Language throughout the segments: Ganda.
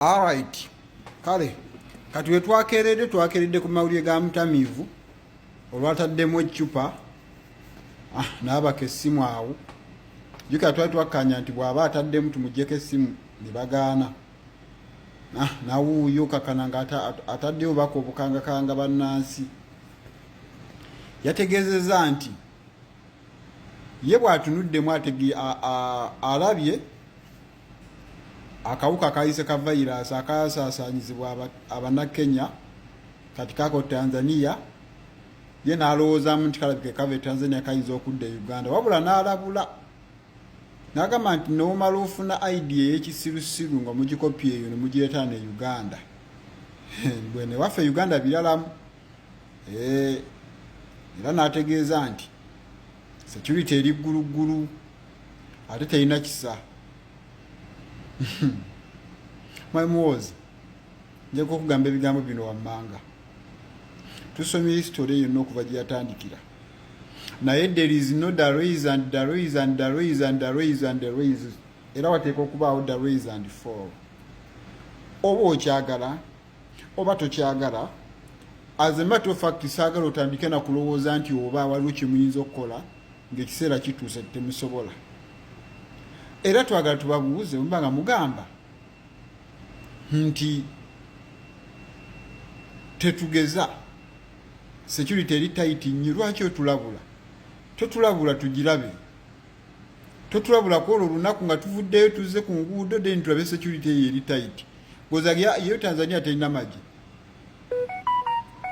Alright. Kale. Kati we twakeredde ku mawulire ga mutamivu olwataddemu eccupa n'abaka essimu awo. Jjuka twali twakkanya nti bw'aba ataddemu tumuggyeko essimu ne bagaana. Nawuuyo kakana nga ataddeyo bako obukangakanga bannansi. Yategeezezza nti ye bw'atunuddemu alabye akawuka kayise ka virus akasaasaanyizibwa abannakenya kati kako Tanzania, ye n'alowoozaamu nti kalabike kava Tanzania kayinza okudda Uganda, wabula n'alabula n'agamba nti n'omala ofuna idea ey'ekisirusiru nga mugikopi eyo ne mugireeta ne Uganda bwene waffe Uganda biralamu. Era n'ategeeza nti security eri gguluggulu ate terina kisa. Mwamuwozi njeko okugamba ebigambo bino wammanga tusomye history yonna okuva gye yatandikira, naye there is no the raise and the raise and the raise and the raise and the raise. Era wateeka okubaawo the raise and fall. Oba okyagala oba tokyagala, as a matter of fact saagala otandike na kulowooza nti oba waliwo kimuyinza okukola ng'ekiseera kituuse temusobola. Era twagala tubabuuze mba nga mugamba nti tetugeza security eri tight nnyo, lwaki otulabula? Totulabula tugirabe, totulabula ku olwo olunaku nga tuvuddeyo tuzze ku nguudo then tulabe security eyo eri tight. Goza yo Tanzania terina magi,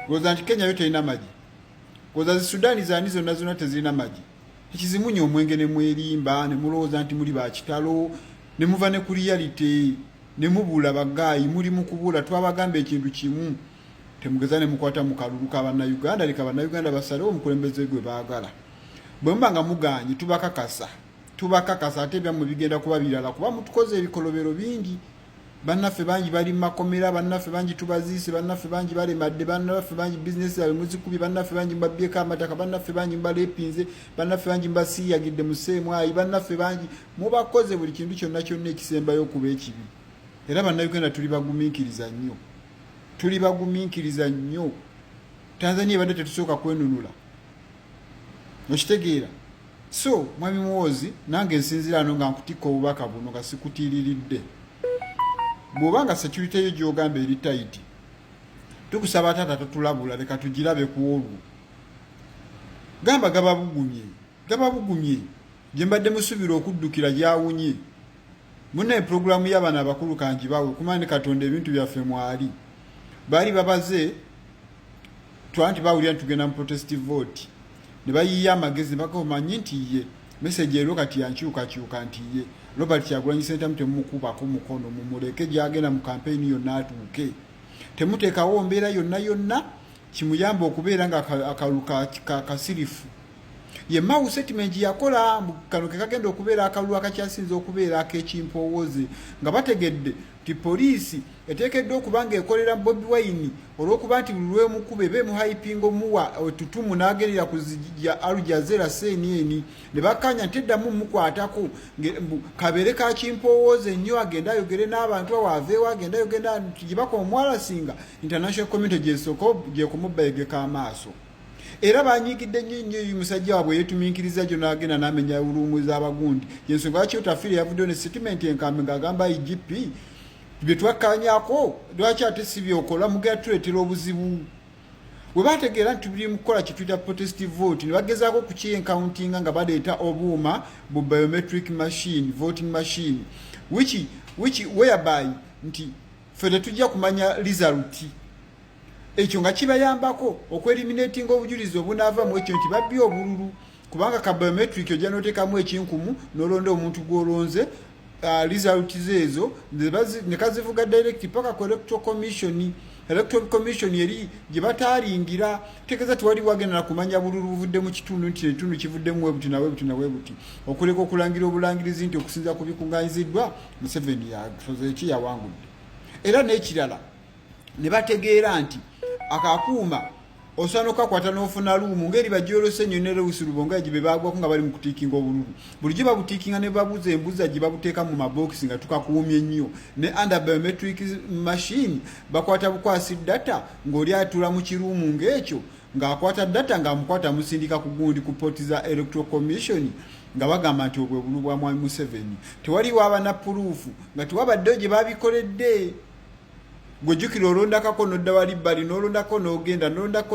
goza nti Kenya yo terina magi, goza Sudani zaani zonna zonna tezirina magi. Ekizimunye omwenge ne mwerimba ne mulowooza nti muli bakitalo ne muva ne ku reality ne mubula bagaayi muli mu kubula. Twabagamba ekintu kimu, temugeza ne mukwata mu kalulu ka bannayuganda, leka bannayuganda basalewo omukulembeze gwe baagala. Bwe mba nga muganye tubakakasa ate byammwe bigenda kuba birala, kuba mutukoze ebikolobero bingi. Bannaffe bangi bali mu makomera, bannaffe bangi tubaziise, bannaffe bangi balemadde, bannaffe bangi bizinesi zaabwe muzikubi, bannaffe bangi mbabbyeko amataka, bannaffe bangi mbaleepinze, bannaffe bangi mbasiiyagidde mu sseemwayi, bannaffe bangi mubakoze buli kintu kyonna kyonna ekisembayo okuba ekibi. Era bannayuganda tuli bagumiikiriza nnyo. Tanzania ebadde tetusooka kwenunula, okitegeera. So mwami Muwoozi, nange nsinzira ano nga nkutikka obubaka buno nga sikutiiriridde. Bw'obanga security yo gy'ogamba eri tight, tukusaba taata totulabula, leka tugirabe ku olwo. Gamba gababugumye gye mbadde musuubira okuddukira gyawunye. Munne programu y'abaana abakulu kangibawe kumani Katonda ebintu byaffe mwali. Baali babaze twanti bawulira ntugenda mu protestive vote, ne bayiya amagezi bakomanyi nti ye message ero kati yankyukakyuka nti ye Robert Kyagulanyi Ssentamu temukubako mukono, mumuleke gyagenda mu campaign yonna atuuke. Temuteekawo mbeera yonna kimuyamba okubeera nga akaluka kasirifu. Ye Mau settlement yakola kano ke kagenda okubeera akalulu akakyasinza okubeera ak'ekimpowooze, nga bategedde ti poliisi eteekeddwa okuba nga ekolera Bobi Wine olw'okuba nti buli lw'emukube beemuhypinga omuwa otutumu n'agendera ku Al Jazeera CNN ne bakkanya nti eddamu mukwatako kabeere ka kimpowooze nnyo, agenda ayogere n'abantu awaaveewo, agenda ayogera nti gye baka omwalasinga international community gyekumubbayegeka amaaso. Era banyigidde nnyo uyu musajja waabwe yeetumiikiriza gyo n'agenda n'amenya uluumu z'abagundi. Yensonga lwaki Otafiire yavuddeyo ne statement enkambe ng'agamba IGP bye twakkanyako lwaki ate si byokola, mugenda tuleetera obuzibu. Bwe bategeera nti tuli mu kukola kye tuyita protestive vote, ne bagezaako kukyenkauntinga nga baleeta obuuma bu biometric machine, voting machine, which whereby nti ffe tetujja kumanya result. Ekyo nga kibayambako okweliminating obujulizi obunaava mu ekyo nti babbi obululu, kubanga ka biometric ojja n'oteekamu ekinkumu n'olonda omuntu gw'olonze, result zeezo ne kazivuga direct paka ku electoral commission. Electoral commission eri gye bataalingira, tegeeza tewali wagenda kumanya bululu buvudde mu kitundu nti ekitundu kivuddemu webuti na webuti, okuleka okulangira obulangirizi nti okusinza ku bikungaanyiziddwa Museveni yasoze eki yawangudde. Era n'ekirala ne bategeera nti akakuuma osanoka kwata n'ofuna luumu ngeri bajolose nyo ne Lewis Lubonga gibe bagwako nga bali mu kutikinga obululu bulijjo babutikinga ne babuza embuza gibabuteeka mu maboksi nga tukakuumye nnyo ne under biometric machine bakwata bukwasi data ng'oli atula mu kiruumu ng'ekyo ng'akwata data ng'amukwata musindika ku gundi ku poti za Electoral Commission nga bagamba nti obwe bulu bwa Mwami Museveni tewaliwo abana puruufu nga tewabaddeyo gye babikoledde gojukira olondakako nodda wali bali nolondako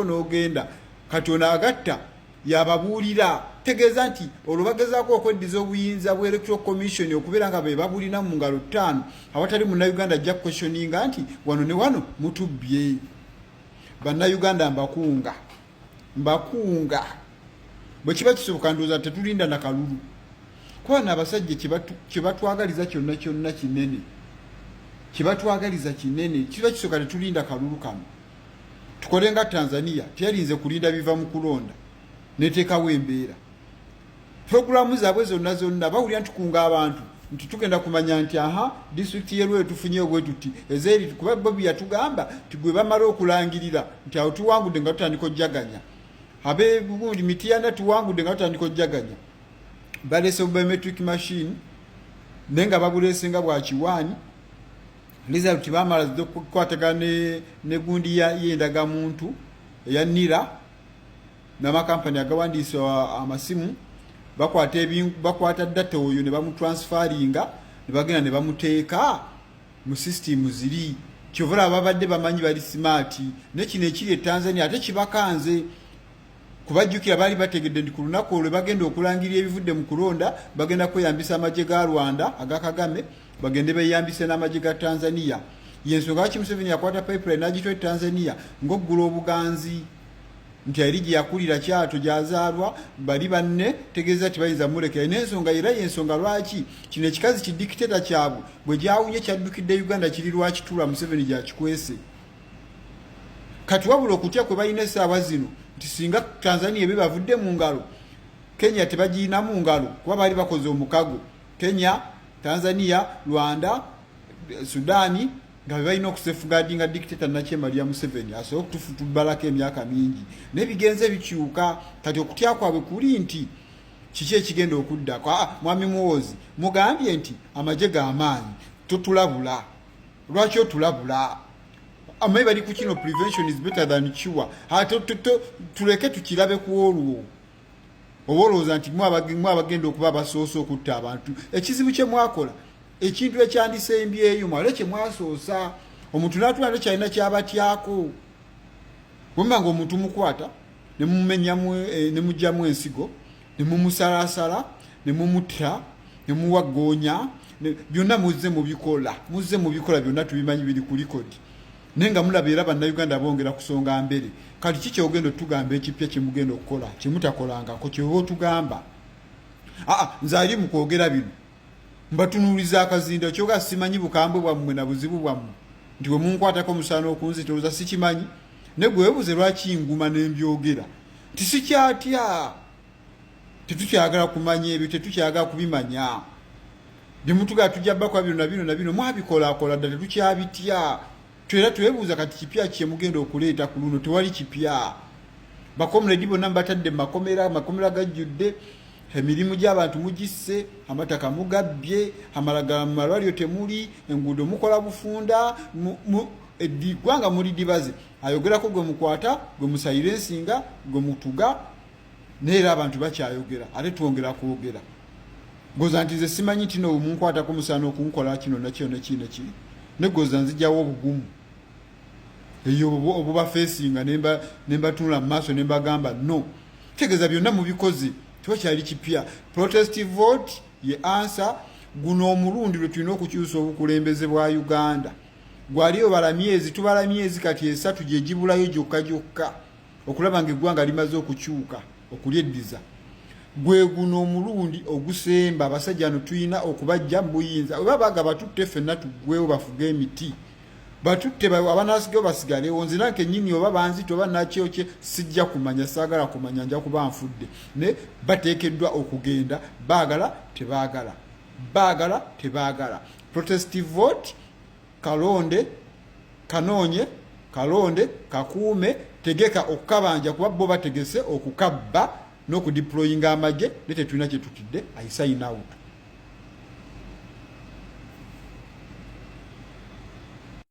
n'ogenda kati ono agatta yababuulira tegeeza nti olwo bagezaako okweddiza obuyinza bwa Electoral Commission okubeera nga be babulina mu ngalo ttaano awatali munnayuganda ajja questioninga nti wano ne wano mutubbye bannayuganda mbakunga bwe kiba kisoboka ndowooza tetulinda na kalulu kuba n'abasajja kye batwagaliza kyonna kinene kibatwagaliza kinene kiba kisoboka tetulinda kalulu kano tukole nga Tanzania teyalinze kulinda biva mu kulonda neteekawo embeera puroguramu zaabwe zonna bawulira ntukunga abantu nti tugenda kumanya nti disitulikiti y'Elweru tufunye obwe tuti ezeeri kuba Bobi yatugamba tigwe bamala okulangirira nti awo tuwangudde nga tutandika ojjaganya abeegundi Mityana tuwangudde nga tutandika ojjaganya baleese biometric machine naye nga babuleese nga bwa kiwaani result bamala okukwatagana ne gundi y'endagamuntu eya NIRA n'amakampani agawandiisa amasimu bakwata data oyo ne bamutransferinga ne bagenda ne bamuteeka mu system ziri kyovula babadde bamanyi bali smart ne kino ekiri e Tanzania ate kibakanze kubajjukira bali bategedde ndi ku lunaku olwo bagenda okulangirira ebivudde mu kulonda bagenda kweyambisa amagye ga Rwanda aga Kagame bagende beyambise n'amagye ga Tanzania yensonga lwaki Museveni yakwata pipeline n'agitwa Tanzania ng'oggula obuganzi nti eri gye yakulira Kyato gyazaalwa bali banne tegeeza tibayinza mulekera n'ensonga era yensonga lwaki kino ekikazi kidikiteta kyabwe bwe gyawunye kyaddukidde Uganda kiri lwakitula Museveni gyakikwese kati wabula okutya kwe balina essaawa zino nti singa Tanzania ebe bavudde mu ngalo Kenya tebagiina mu ngalo kuba baali bakoze omukago Kenya Tanzania Rwanda Sudani nga balina okusefugardinga dictator Nakyemalia Museveni asobola okutubalako emyaka mingi n'ebigenze bikyuka kati okutya kwabwe kuli nti kiki ekigenda okuddako Mwami Muhoozi mugambye nti amagye g'amaanyi totulabula lwaki otulabula amayi bali ku kino prevention is better than cure tuleke tukirabe ku olwo obolooza nti mwabagenda okuba abasoosa okutta abantu ekizibu kye mwakola ekintu ekyandisembyeyo mwale kye mwasoosa omuntu n'atula kyalina kyabatyako bwemba nga omuntu mukwata ne mumumenyamu ne mugyamu ensigo ne mumusalasala ne mumutta ne muwagoonya byonna muzze mu bikola byonna tubimanyi biri ku likodi naye nga mulaba era bannayuganda bongera kusonga mbere kati kiki ogenda otugamba ekipya kye mugenda okukola kye mutakolangako kye oba otugamba nze ali mu kwogera bino mbatunuuliza akazinda kyoga simanyi bukambwe bwammwe na buzibu bwammwe nti we munkwatako musaana okunzitooza sikimanyi ne gwe weebuze lwaki nguma n'embyogera nti sikyatya tetukyagala kumanya ebyo tetukyagala kubimanya bye mutugaa tujja bakwa bino na bino mwabikolakola ddala tetukyabitya twera twebuuza kati kipya kye mugenda okuleeta ku luno tewali kipya bakomuledi bonna mbatadde makomera gajjudde emirimu gy'abantu mugisse amataka mugabbye amalagala mu malwaliro temuli enguudo mukola bufunda eggwanga muli dibaze ayogerako gwe mukwata gwe musayire ensinga gwe mutuga neera abantu bakyayogera ate twongera kwogera goza nti ze simanyi nti no munkwatako musaana okunkola kino nakyo nekiri negoza nzijjawo obugumu eyo obuba feesinga nembatunula mu maaso nembagamba no tegeeza byonna mubikoze tewakyali kipya protest vote ye answer guno omulundi lwe tulina okukyusa obukulembeze bwa Uganda gwaliyo tubala myezi kati esatu gye gibulayo gyokka okulaba nga eggwanga limaze okukyuka okulyeddiza gwe guno omulundi ogusemba abasajja ano tulina okubajja mu buyinza oba baga batutte ffenna tuggwewo bafuge emiti batutte abanasigayo basigalewo nzira kennyini oba banzita oba nakyokye sijja kumanya saagala kumanya nja kuba nfudde ne bateekeddwa okugenda baagala tebaagala protest vote kalonde kanoonye kalonde kakuume tegeka okukabanja kuba bo bategese okukabba n'okudeployinga amagye ne tetulina kye tutidde ayisign out